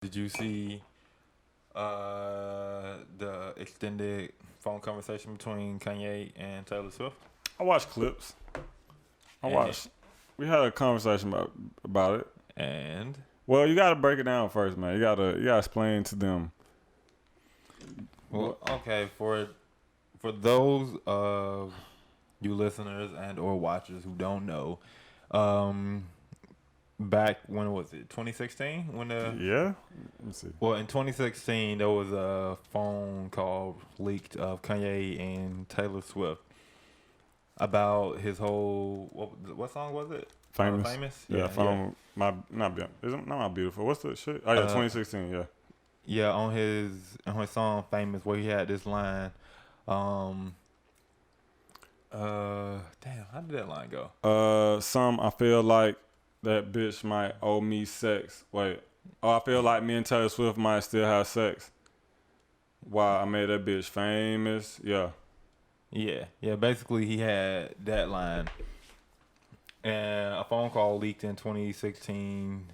Did you see the extended phone conversation between Kanye and Taylor Swift? I watched clips. I And, watched. We had a conversation about it. and Well, you got to break it down first, man. You gotta explain to them. well, okay, for those of you listeners and or watchers who don't know, um, back when was it? 2016 when the Yeah. Let me see. well in 2016 there was a phone call leaked of Kanye and Taylor Swift about his whole what song was it? Famous. Famous. Yeah. Yeah. Phone. My not be- is it not my beautiful. What's the shit? Oh yeah, 2016. Yeah. Yeah, on his song "Famous," where he had this line, um, damn, how did that line go? Some I feel like that bitch might owe me sex. Wait. Oh, I feel like me and Taylor Swift might still have sex. Wow, I made that bitch famous. Yeah. Yeah. Basically, he had that line, and a phone call leaked in 2016,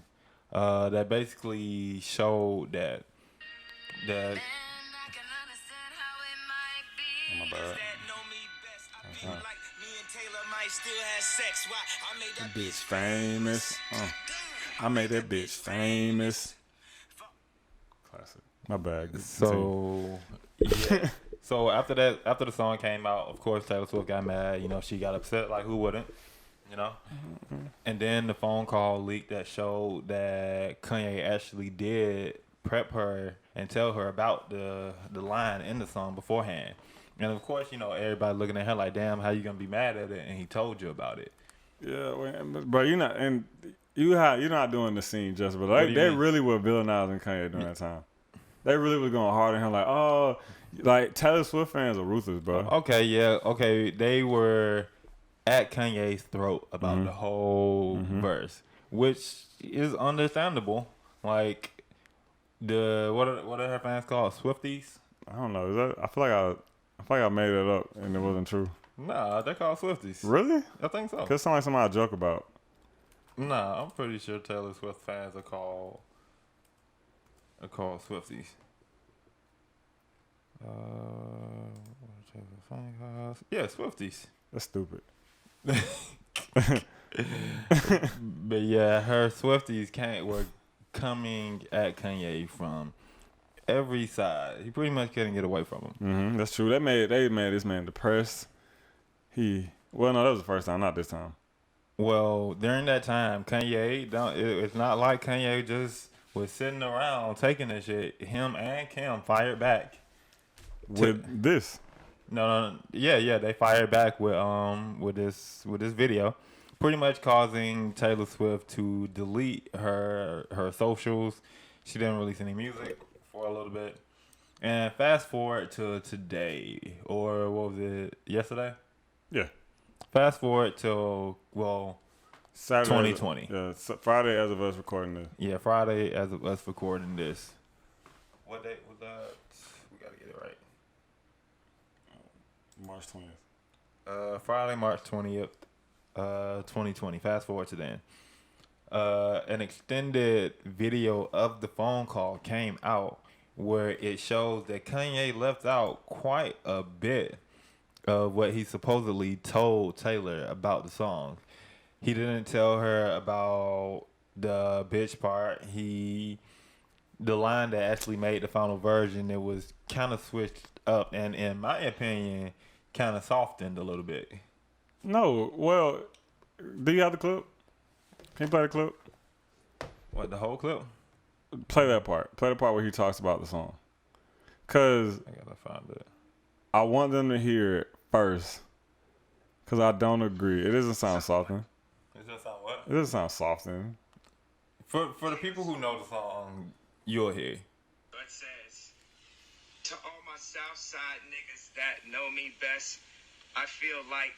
that basically showed that. Oh, my bad. That bitch famous. I made that bitch famous. Classic. My bad. So yeah. So after the song came out, of course Taylor Swift got mad. You know, she got upset. Like who wouldn't? You know. And then the phone call leaked that showed that Kanye actually did prep her and tell her about the line in the song beforehand. And of course, you know, everybody looking at her like, damn, how you gonna be mad at it? And he told you about it. Yeah, but you're not, and you're not doing the scene justice. But What do like, you they mean? really were villainizing Kanye during that time. They really was going hard on him, like, oh, like Taylor Swift fans are ruthless, bro. Okay, yeah, okay. They were at Kanye's throat about the whole verse, which is understandable. Like what are her fans called? Swifties? I don't know. Is that? I feel like I made that up and it wasn't true. Nah, they're called Swifties. Really? I think so. Cause something like somebody I joke about. Nah, I'm pretty sure Taylor Swift fans are called Swifties. Yeah, Swifties. That's stupid. But yeah, her Swifties were coming at Kanye from every side. He pretty much couldn't get away from them. That's true. They made this man depressed. Well, no, that was the first time, not this time. Well, during that time, it's not like Kanye just was sitting around taking this shit. Him and Kim fired back. With this. No, yeah, they fired back with this video, pretty much causing Taylor Swift to delete her socials. She didn't release any music for a little bit. And fast forward to today, or what was it, yesterday? Yeah. Fast forward till, Saturday. 2020. Friday as of us recording this. Yeah, Friday as of us recording this. What date was that? We gotta get it right. March 20th. Friday, March 20th, 2020. Fast forward to then. An extended video of the phone call came out where it shows that Kanye left out quite a bit of what he supposedly told Taylor about the song. He didn't tell her about the bitch part. The line that actually made the final version, it was kind of switched up and, in my opinion, kind of softened a little bit. No, well, do you have the clip? Can you play the clip? What, the whole clip? Play that part. Play the part where he talks about the song. Cause I gotta find it. I want them to hear it first. Cause I don't agree. It doesn't sound softening. It just sound what? It doesn't sound softening. For the people who know the song, you'll hear. It says, to all my South Side niggas that know me best, I feel like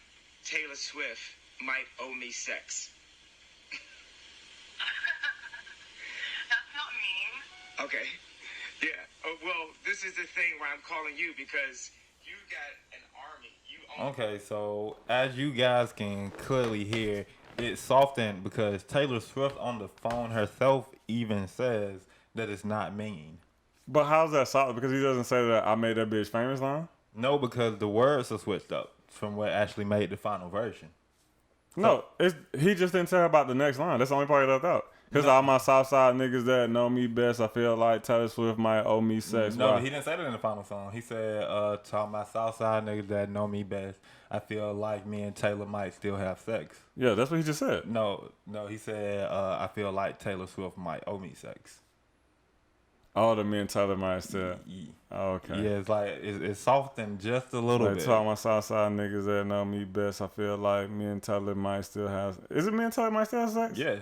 Taylor Swift might owe me sex. That's not mean. Okay. Yeah. Well, this is the thing where I'm calling you because you got an army. Okay, so as you guys can clearly hear, it's softened because Taylor Swift on the phone herself even says that it's not mean. But how's that solid? Because he doesn't say that I made that bitch famous line? No, because the words are switched up from what actually made the final version. No, he just didn't tell her about the next line. That's the only part he left out. Because all my Southside niggas that know me best, I feel like Taylor Swift might owe me sex. No, Why? but he didn't say that in the final song. He said, talking about Southside niggas that know me best, I feel like me and Taylor might still have sex. Yeah, that's what he just said. No, he said, I feel like Taylor Swift might owe me sex. All the men Taylor might still. Oh, okay. Yeah, it's like, it's softened just a little Like, bit. to all my Southside niggas that know me best, I feel like me and Taylor might still have. Is it me and Taylor might still have sex? Yeah.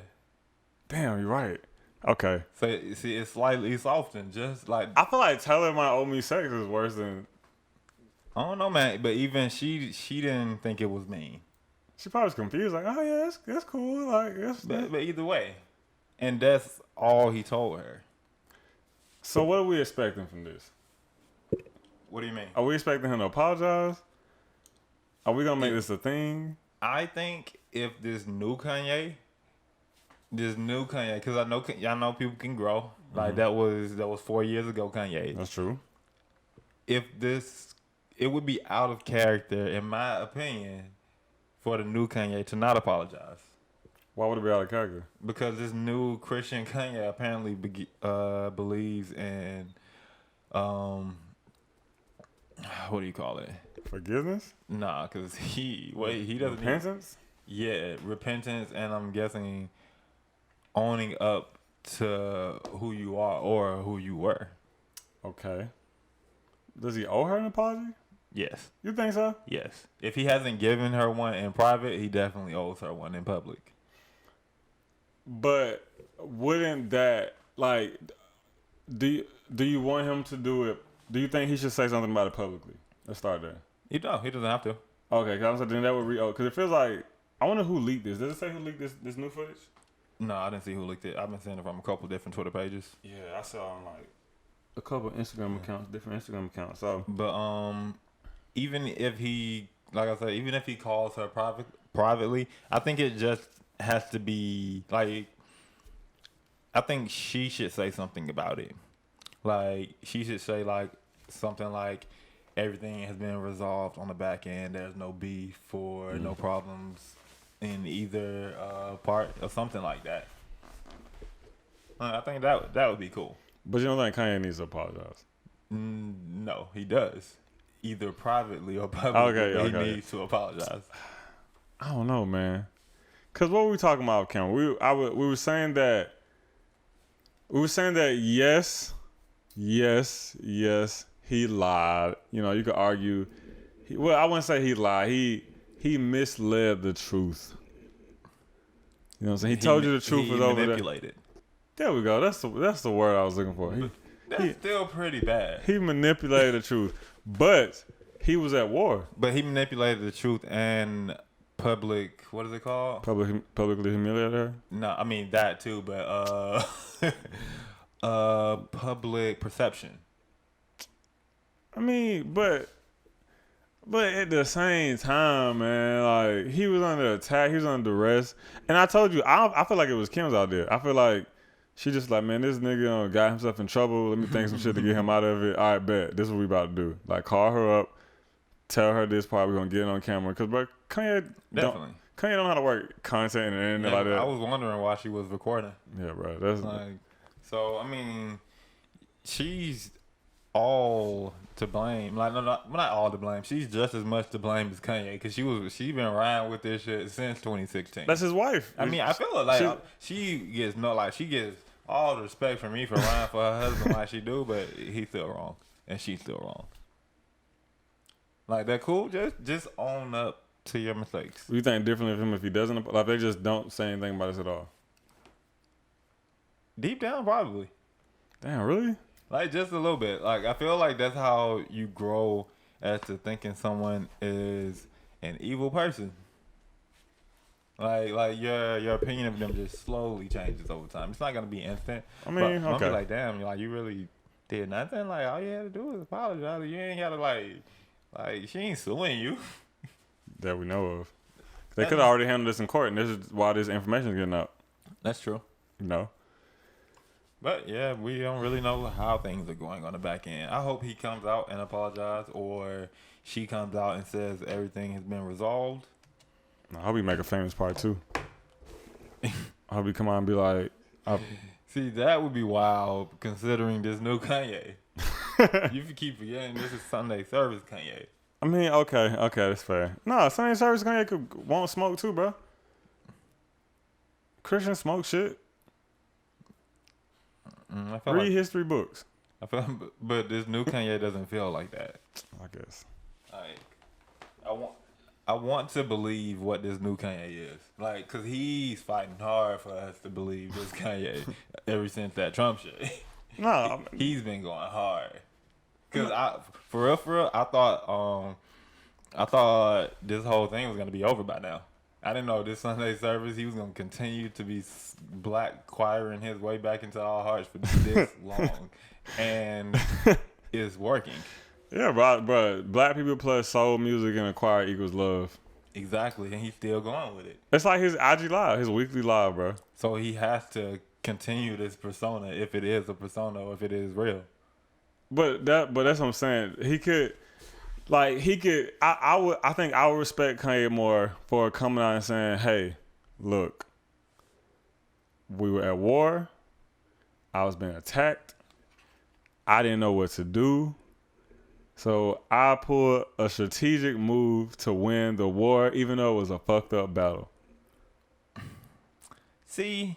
Damn, you're right. Okay. So, see, it's slightly softened, just like, I feel like Taylor might owe me sex is worse than. I don't know, man, but even she didn't think it was mean. She probably was confused, like, oh yeah, that's cool. Like, But either way, and that's all he told her. So what are we expecting from this? What do you mean? Are we expecting him to apologize? Are we gonna make this a thing? I think if this new Kanye, because y'all know people can grow. Like that was 4 years ago, Kanye. That's true. It would be out of character, in my opinion, for the new Kanye to not apologize. Why would it be out of character? Because this new Christian Kanye apparently believes in, what do you call it? Forgiveness? Nah, because he doesn't. Repentance? Yeah, repentance, and I'm guessing owning up to who you are or who you were. Okay. Does he owe her an apology? Yes. You think so? Yes. If he hasn't given her one in private, he definitely owes her one in public. But wouldn't that, like, do you want him to do it? Do you think he should say something about it publicly? Let's start there. He doesn't have to. Okay, because then that would because it feels like, I wonder who leaked this. Does it say who leaked this new footage? No, I didn't see who leaked it. I've been seeing it from a couple different Twitter pages. Yeah, I saw on like a couple Instagram accounts, different Instagram accounts. So, but even if he, like I said, even if he calls her privately, I think it just has to be like, I think she should say something about it. Like she should say like something like, everything has been resolved on the back end. There's no beef or no problems in either part or something like that. I think that would be cool. but you don't think Kanye needs to apologize? No, he does. Either privately or publicly, Okay. he needs to apologize. I don't know, man. Cause what were we talking about, Cameron? We were saying that. Yes, he lied. You know, you could argue. I wouldn't say he lied. He misled the truth. You know what I'm saying? He told you the truth was over there. Manipulated. There we go. That's the word I was looking for. That's still pretty bad. He manipulated the truth, but he was at war. But he manipulated the truth and public. What is it called? Publicly humiliated her. No, I mean that too, but public perception. I mean, but at the same time, man, like he was under attack, he was under duress, and I told you, I feel like it was Kim's out there. I feel like she just like, man, this nigga got himself in trouble. Let me think some shit to get him out of it. All right, bet. This is what we about to do. Like, call her up, tell her this part. We're gonna get it on camera, cause bro, Kanye don't know how to work content and internet like that. I was wondering why she was recording. Yeah, bro. That's like, so I mean, she's all to blame. Like, no, not all to blame. She's just as much to blame as Kanye, because she been riding with this shit since 2016. That's his wife. I mean, I feel like she gets all the respect from me for riding for her husband like she do, but he's still wrong and she's still wrong. Like, that cool? Just own up to your mistakes. You think differently of him if he doesn't? Like, they just don't say anything about this at all. Deep down, probably. Damn, really? Like, just a little bit. Like, I feel like that's how you grow as to thinking someone is an evil person. Like your opinion of them just slowly changes over time. It's not gonna be instant. I mean, but okay. I'm like, damn, you really did nothing. Like, all you had to do was apologize. You ain't gotta like she ain't suing you. That we know of. They could have already handled this in court, and this is why this information is getting out. That's true. You know. But yeah, we don't really know how things are going on the back end. I hope he comes out and apologizes, or she comes out and says everything has been resolved. I hope he make a famous part 2. I hope he come out and be like, See, that would be wild considering this new Kanye. You keep forgetting this is Sunday service Kanye. I mean, okay, that's fair. No, Sunday service Kanye won't smoke too, bro. Christian smoke shit. Read history books. I feel, but this new Kanye doesn't feel like that. I guess. Like, I want to believe what this new Kanye is. Like, cause he's fighting hard for us to believe this Kanye ever since that Trump shit. No, He's been going hard. Cause for real, I thought this whole thing was gonna be over by now. I didn't know this Sunday service he was gonna continue to be black choiring his way back into our hearts for this long, and it's working. Yeah, bro. Black people plus soul music and a choir equals love. Exactly, and he's still going with it. It's like his IG live, his weekly live, bro. So he has to continue this persona if it is a persona or if it is real. But that's what I'm saying. He could. I think I would respect Kanye more for coming out and saying, "Hey, look, we were at war. I was being attacked. I didn't know what to do. So I pulled a strategic move to win the war, even though it was a fucked up battle." See,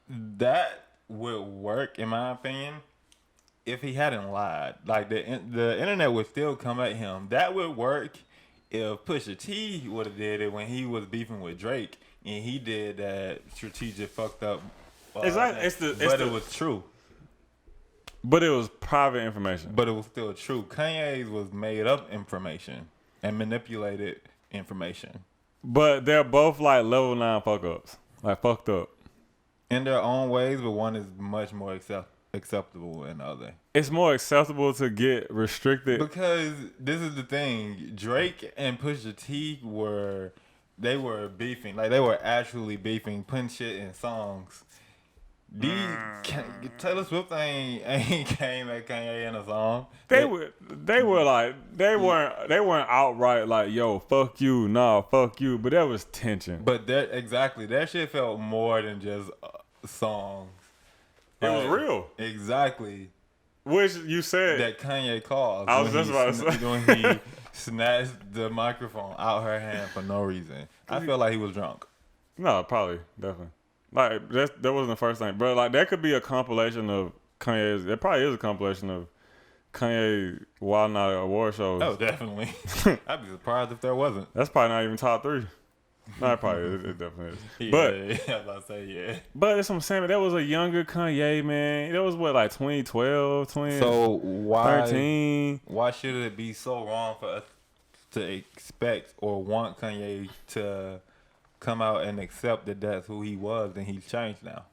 that would work in my opinion if he hadn't lied. Like the internet would still come at him. That would work if Pusha T would have did it when he was beefing with Drake and he did that strategic fucked up. Exactly. It was true. But it was private information. But it was still true. Kanye's was made up information and manipulated information. But they're both like level 9 fuck ups. Like fucked up. In their own ways, but one is much more acceptable than the other. It's more acceptable to get restricted. Because this is the thing. Drake and Pusha T were beefing. Like they were actually beefing, putting shit in songs. Taylor Swift ain't came at Kanye in a song. They weren't outright like, yo, fuck you, nah, fuck you, but there was tension. But that shit felt more than just songs. It was real. Exactly. Which you said that Kanye caused. I was just about to say when he snatched the microphone out her hand for no reason. I feel like he was drunk. No, probably, definitely. Like that wasn't the first thing, bro. Like that could be a compilation of Kanye's. It probably is a compilation of Kanye Wild Night award shows. Oh, definitely. I'd be surprised if there wasn't. That's probably not even top 3. No, it probably is. It definitely is. Yeah, but I was about to say yeah. But that's what I'm saying. That was a younger Kanye, man. That was what, like 2012, 2013. So why should it be so wrong for us to expect or want Kanye to come out and accept that that's who he was and he's changed now?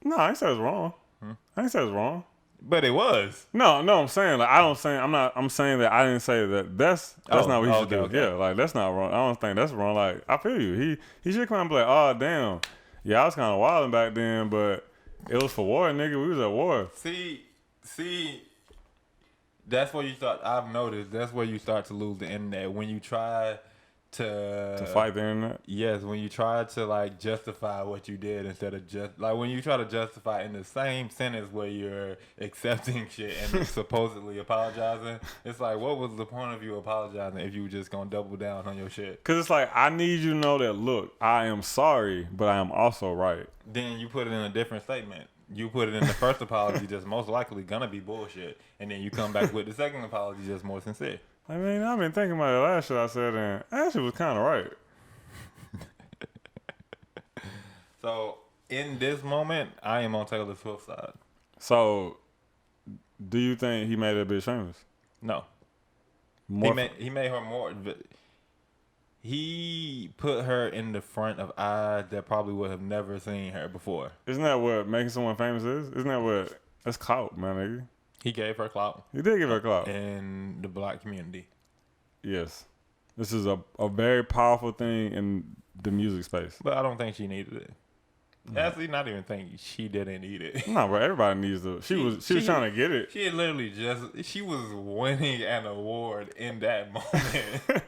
No, I ain't say it was wrong. I ain't say it was wrong. But it was. No, I'm saying like I'm saying that I didn't say that that's not what he should do. Okay. Yeah, like that's not wrong. I don't think that's wrong. Like I feel you. He should come out and be like, oh damn. Yeah, I was kinda wilding back then, but it was for war, nigga. We was at war. See, that's where you start. I've noticed that's where you start to lose the internet when you try to fight the internet. Yes, when you try to like justify what you did instead of just like when you try to justify in the same sentence where you're accepting shit and supposedly apologizing. It's like, what was the point of you apologizing if you were just gonna double down on your shit? Cause it's like I need you to know that. Look, I am sorry, but I am also right. Then you put it in a different statement. You put it in the first apology, just most likely gonna be bullshit, and then you come back with the second apology, just more sincere. I mean, I've been thinking about the last shit I said, and actually was kind of right. So, in this moment, I am on Taylor Swift's side. So, do you think he made that bitch famous? No. He made her more. He put her in the front of eyes that probably would have never seen her before. Isn't that what making someone famous is? Isn't that what... That's clout, man, nigga. He gave her clout. He did give her clout. In the black community. Yes. This is a very powerful thing in the music space. But I don't think she needed it. Actually, not even think she didn't need it. No, bro. Everybody needs to. She was trying to get it. She had literally she was winning an award in that moment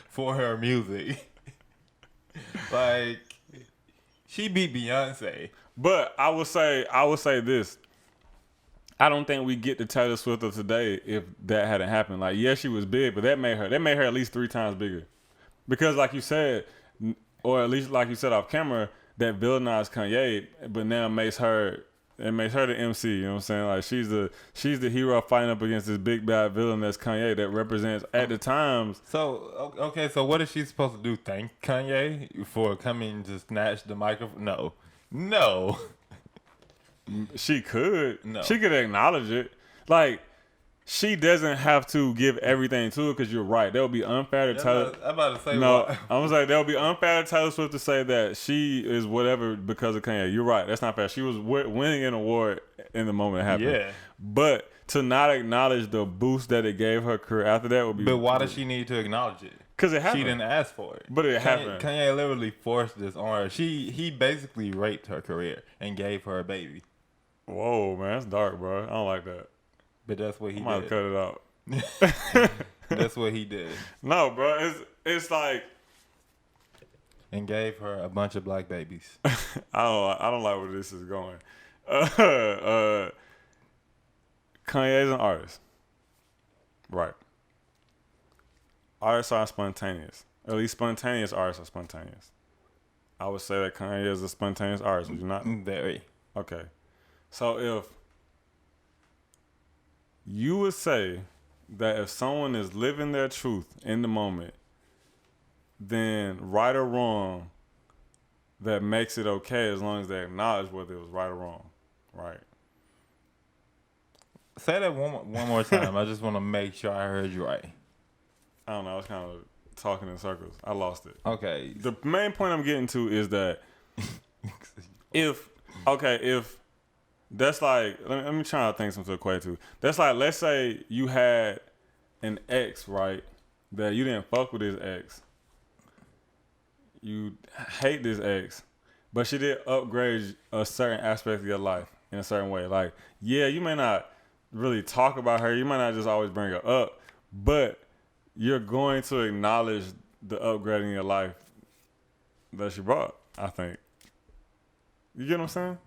for her music. Like, she beat Beyonce. But I would say this. I don't think we get the Taylor Swift of today if that hadn't happened. Like, yeah, she was big, but that made her at least 3 times bigger. Because like you said, or at least like you said off camera, that villainized Kanye, but now makes her the MC. You know what I'm saying? Like, she's the hero fighting up against this big bad villain that's Kanye that represents at the times. So okay, so what is she supposed to do? Thank Kanye for coming to snatch the microphone? No. She could. No. She could acknowledge it. Like, she doesn't have to give everything to it because you're right. That would be unfair to Taylor. I'm about to say no, what? I'm gonna say that would be unfair to Taylor Swift to say that she is whatever because of Kanye. You're right. That's not fair. She was winning an award in the moment it happened. Yeah. But to not acknowledge the boost that it gave her career after that would be. But why does she need to acknowledge it? Because it happened. She didn't ask for it. But it happened. Kanye literally forced this on her. He basically raped her career and gave her a baby. Whoa, man, that's dark, bro. I don't like that. But that's what he I might did. cut it out. That's what he did. No, bro. It's like And gave her a bunch of black babies. I don't like where this is going. Kanye's an artist, right? Artists are spontaneous. At least spontaneous artists are spontaneous. I would say that Kanye is a spontaneous artist. Would you not? Very. Okay. So if you would say that if someone is living their truth in the moment, then right or wrong, that makes it okay as long as they acknowledge whether it was right or wrong, right? Say that one more time. I just want to make sure I heard you right. I don't know. I was kind of talking in circles. I lost it. Okay. The main point I'm getting to is that if that's like, let me try to think something to equate to. That's like, let's say you had an ex, right, that you didn't fuck with his ex. You hate this ex, but she did upgrade a certain aspect of your life in a certain way. Like, yeah, you may not really talk about her. You might not just always bring her up, but you're going to acknowledge the upgrading in your life that she brought, I think. You get what I'm saying?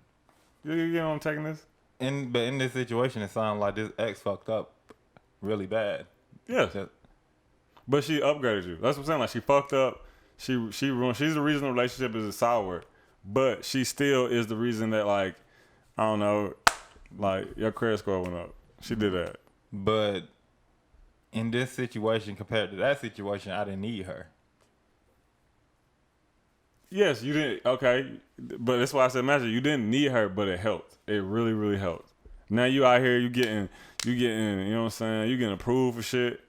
You get what I'm taking this? But in this situation, it sounds like this ex fucked up really bad. Yes. But she upgraded you. That's what I'm saying. Like, she fucked up. She ruined. She's the reason the relationship is sour. But she still is the reason that, like, I don't know, like, your credit score went up. She did that. But in this situation, compared to that situation, I didn't need her. Yes, you didn't. Okay, but that's why I said magic. You didn't need her, but it helped. It really, really helped. Now you out here, you getting, you know what I'm saying? You getting approved for shit.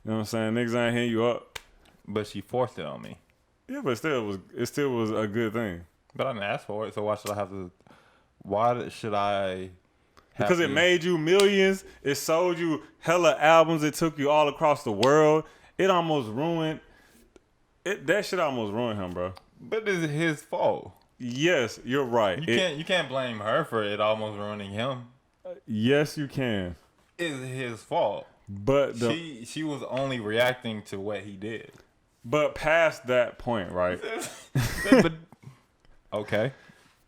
You know what I'm saying? Niggas ain't hitting you up. But she forced it on me. Yeah, but it still was a good thing. But I didn't ask for it, so why should I have to? Why should I? Because it made you millions. It sold you hella albums. It took you all across the world. It almost ruined. That shit almost ruined him, bro. But it's his fault. Yes, you're right. You can't blame her for it almost ruining him. Yes, you can. It's his fault. But she was only reacting to what he did. But past that point, right? Okay.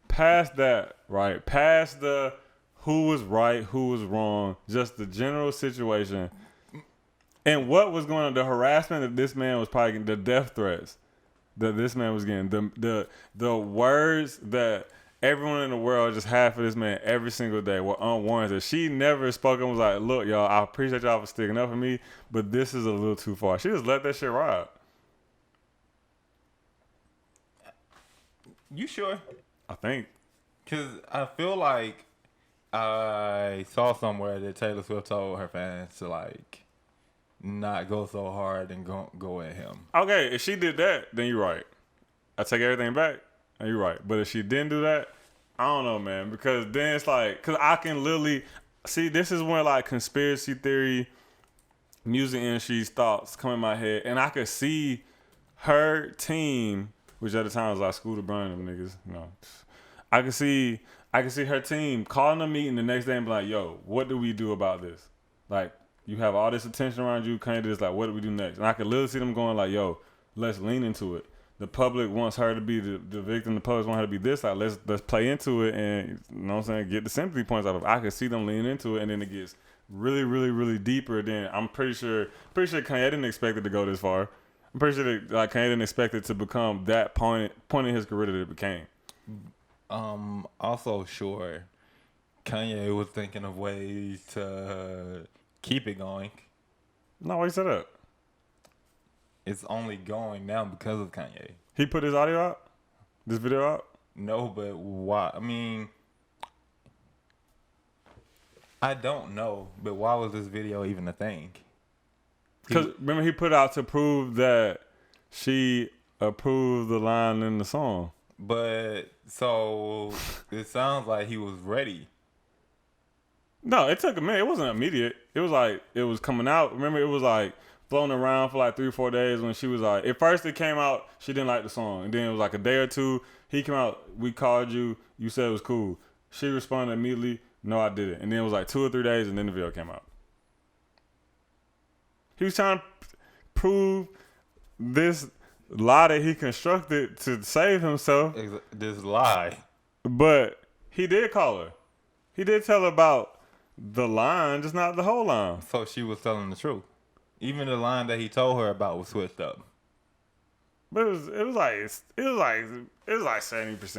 Past that, right? Past the who was right, who was wrong, just the general situation. And what was going on, the harassment that this man was probably getting, the death threats that this man was getting, the words that everyone in the world just had for this man every single day were unwarranted. She never spoke and was like, look, y'all, I appreciate y'all for sticking up for me, but this is a little too far. She just let that shit ride. You sure? I think. Because I feel like I saw somewhere that Taylor Swift told her fans to, like, not go so hard and go at him. Okay, if she did that, then you're right. I take everything back, and you're right. But if she didn't do that, I don't know, man. Because then it's like, because I can literally, see, this is when, like, conspiracy theory, music industry's thoughts come in my head. And I could see her team, which at the time was like Scooter Braun and them niggas, you know. I can see her team calling a meeting the next day and be like, "Yo, what do we do about this? Like, you have all this attention around you. Kanye is like, what do we do next?" And I could literally see them going like, "Yo, let's lean into it. The public wants her to be the victim. The public want her to be this. Like, let's play into it and you know what I'm saying, get the sympathy points out of it." I could see them leaning into it, and then it gets really, really, really deeper. Then I'm pretty sure Kanye didn't expect it to go this far. I'm pretty sure that like Kanye didn't expect it to become that point in his career that it became. Also, sure, Kanye was thinking of ways to keep it going. No, he said that. It's only going now because of Kanye. He put his audio out? This video out? No, but why? I mean, I don't know, but why was this video even a thing? Because remember, he put it out to prove that she approved the line in the song. But so it sounds like he was ready. No, it took a minute. It wasn't immediate. It was like it was coming out. Remember, it was like floating around for like 3 or 4 days when she was like, at first it came out, she didn't like the song. And then it was like a day or two, he came out, we called you, you said it was cool. She responded immediately, no, I didn't. And then it was like 2 or 3 days and then the video came out. He was trying to prove this lie that he constructed to save himself. This lie. But he did call her. He did tell her about the line, just not the whole line. So she was telling the truth. Even the line that he told her about was switched up. But it was like 70%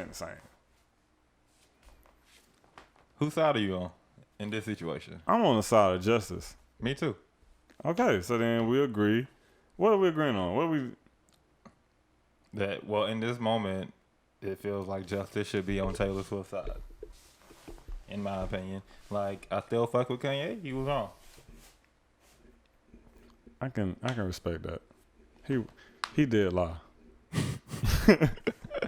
the same. Whose side are you on in this situation? I'm on the side of justice. Me too. Okay, so then we agree. What are we agreeing on? Well, in this moment, it feels like justice should be on Taylor Swift's side. In my opinion. Like, I still fuck with Kanye. He was wrong. I can respect that. He did lie.